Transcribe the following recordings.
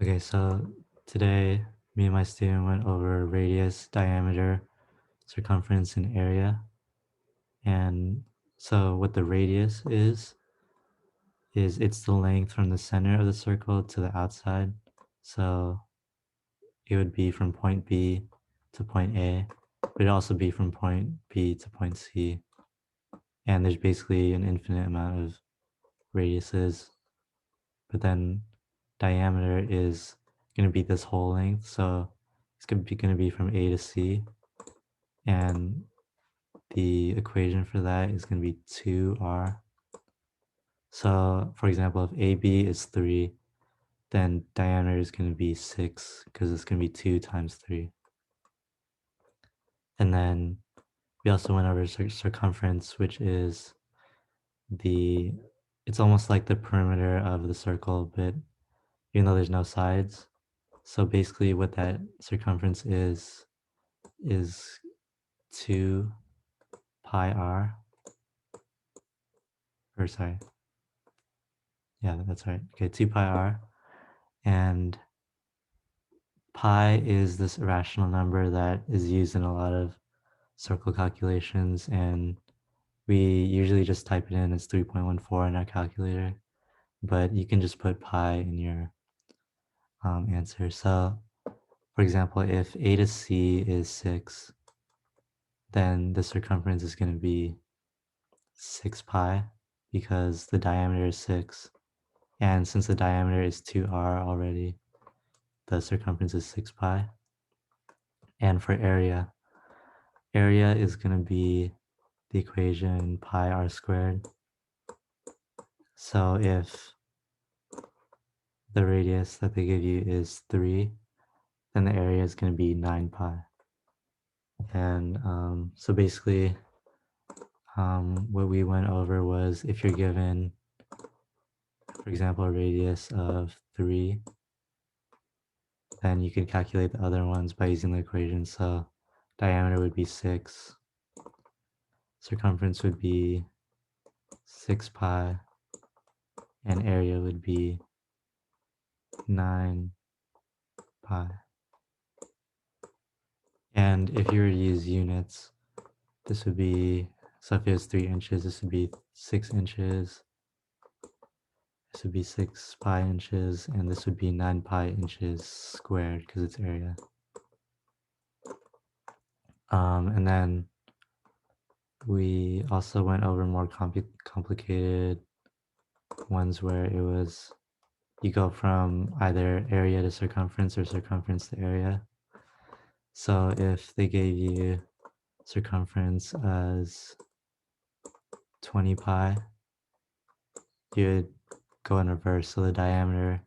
Okay, so today me and my student went over radius, diameter, circumference, and area. And so what the radius is it's the length from the center of the circle to the outside. So it would be from point B to point A, but it'd also be from point B to point C. And there's basically an infinite amount of radiuses. But then diameter is going to be this whole length. So it's going to be from A to C. And the equation for that is going to be 2r. So for example, if AB is 3, then diameter is going to be 6 because it's going to be 2 times 3. And then we also went over circumference, which is it's almost like the perimeter of the circle, but even though there's no sides. So basically what that circumference is 2 pi r, or sorry, yeah, that's right. Okay, 2 pi r. And pi is this irrational number that is used in a lot of circle calculations, and we usually just type it in as 3.14 in our calculator, but you can just put pi in your answer. So for example, if A to C is 6, then the circumference is going to be 6 pi because the diameter is 6. And since the diameter is 2r already, the circumference is 6 pi. And for area is going to be the equation pi r squared. So if the radius that they give you is 3, then the area is going to be 9 pi. And so basically, what we went over was if you're given, for example, a radius of 3, then you could calculate the other ones by using the equation. So diameter would be 6, circumference would be 6 pi, and area would be 9 pi. And if you were to use units, this would be, so if it was 3 inches, this would be 6 inches, this would be 6 pi inches, and this would be 9 pi inches squared because it's area. And then we also went over more complicated ones where it was, you go from either area to circumference or circumference to area. So if they gave you circumference as 20 pi, you would go in reverse. So the diameter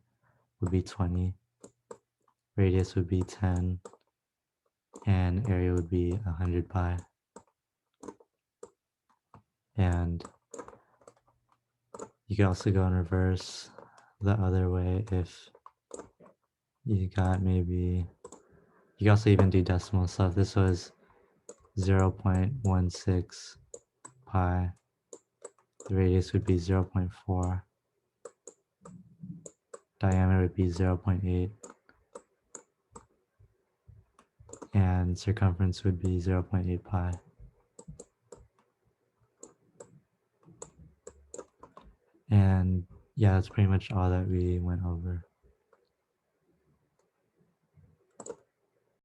would be 20, radius would be 10, and area would be 100 pi. And you could also go in reverse the other way if you got maybe, you could also even do decimal. So if this was 0.16 pi, the radius would be 0.4, diameter would be 0.8, and circumference would be 0.8 pi. And yeah, that's pretty much all that we went over.